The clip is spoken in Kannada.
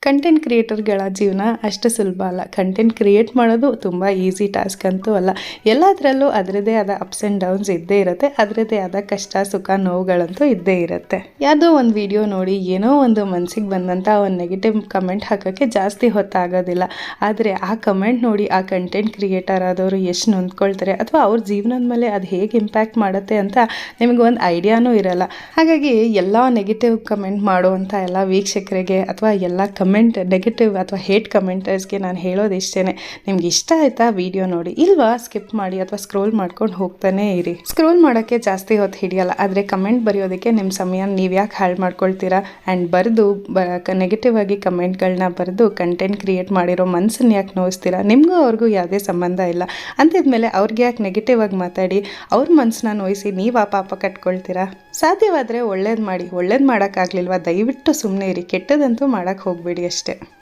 ಕಂಟೆಂಟ್ ಕ್ರಿಯೇಟರ್ಗಳ ಜೀವನ ಅಷ್ಟು ಸುಲಭ ಅಲ್ಲ. ಕಂಟೆಂಟ್ ಕ್ರಿಯೇಟ್ ಮಾಡೋದು ತುಂಬ ಈಸಿ ಟಾಸ್ಕ್ ಅಂತೂ ಅಲ್ಲ. ಎಲ್ಲದರಲ್ಲೂ ಅದರದೇ ಆದ ಅಪ್ಸ್ ಆ್ಯಂಡ್ ಡೌನ್ಸ್ ಇದ್ದೇ ಇರುತ್ತೆ. ಅದರದೇ ಆದ ಕಷ್ಟ ಸುಖ ನೋವುಗಳಂತೂ ಇದ್ದೇ ಇರುತ್ತೆ. ಯಾವುದೋ ಒಂದು ವಿಡಿಯೋ ನೋಡಿ ಏನೋ ಒಂದು ಮನಸ್ಸಿಗೆ ಬಂದಂಥ ಒಂದು ನೆಗೆಟಿವ್ ಕಮೆಂಟ್ ಹಾಕೋಕ್ಕೆ ಜಾಸ್ತಿ ಹೊತ್ತಾಗೋದಿಲ್ಲ. ಆದರೆ ಆ ಕಮೆಂಟ್ ನೋಡಿ ಆ ಕಂಟೆಂಟ್ ಕ್ರಿಯೇಟರ್ ಆದವರು ಎಷ್ಟು ನೊಂದ್ಕೊಳ್ತಾರೆ ಅಥವಾ ಅವ್ರ ಜೀವನದ ಮೇಲೆ ಅದು ಹೇಗೆ ಇಂಪ್ಯಾಕ್ಟ್ ಮಾಡುತ್ತೆ ಅಂತ ನಿಮಗೆ ಒಂದು ಐಡಿಯಾನೂ ಇರಲ್ಲ. ಹಾಗಾಗಿ ಎಲ್ಲ ನೆಗೆಟಿವ್ ಕಮೆಂಟ್ ಮಾಡುವಂಥ ಎಲ್ಲ ವೀಕ್ಷಕರಿಗೆ ಅಥವಾ ಎಲ್ಲ ನೆಗೆಟಿವ್ ಅಥವಾ ಹೇಟ್ ಕಮೆಂಟರ್ಸ್ಗೆ ನಾನು ಹೇಳೋದು ಇಷ್ಟೇ, ನಿಮ್ಗೆ ಇಷ್ಟ ಆಯ್ತಾ ವಿಡಿಯೋ ನೋಡಿ, ಇಲ್ವಾ ಸ್ಕಿಪ್ ಮಾಡಿ ಅಥವಾ ಸ್ಕ್ರೋಲ್ ಮಾಡ್ಕೊಂಡು ಹೋಗ್ತಾನೆ ಇರಿ. ಸ್ಕ್ರೋಲ್ ಮಾಡೋಕ್ಕೆ ಜಾಸ್ತಿ ಹೊತ್ತು ಹಿಡಿಯಲ್ಲ, ಆದರೆ ಕಮೆಂಟ್ ಬರೆಯೋದಕ್ಕೆ ನಿಮ್ಮ ಸಮಯ ನೀವು ಯಾಕೆ ಹಾಳು ಮಾಡ್ಕೊಳ್ತೀರಾ? ಆ್ಯಂಡ್ ಬರೆದು ನೆಗೆಟಿವ್ ಆಗಿ ಕಮೆಂಟ್ಗಳನ್ನ ಬರೆದು ಕಂಟೆಂಟ್ ಕ್ರಿಯೇಟ್ ಮಾಡಿರೋ ಮನಸ್ಸನ್ನು ಯಾಕೆ ನೋಯಿಸ್ತೀರಾ? ನಿಮಗೂ ಅವ್ರಿಗೂ ಯಾವುದೇ ಸಂಬಂಧ ಇಲ್ಲ ಅಂತಿದ್ಮೇಲೆ ಅವ್ರಿಗೆ ಯಾಕೆ ನೆಗೆಟಿವ್ ಆಗಿ ಮಾತಾಡಿ ಅವ್ರ ಮನಸ್ಸನ್ನ ನೋಯಿಸಿ ನೀವು ಆ ಪಾಪ ಕಟ್ಕೊಳ್ತೀರಾ? ಸಾಧ್ಯವಾದರೆ ಒಳ್ಳೇದು ಮಾಡಿ. ಒಳ್ಳೇದು ಮಾಡೋಕ್ಕಾಗಲಿಲ್ವಾ ದಯವಿಟ್ಟು ಸುಮ್ಮನೆ ಇರಿ. ಕೆಟ್ಟದಂತೂ ಮಾಡೋಕ್ಕೆ ಹೋಗಬೇಡಿ ಅಷ್ಟೇ.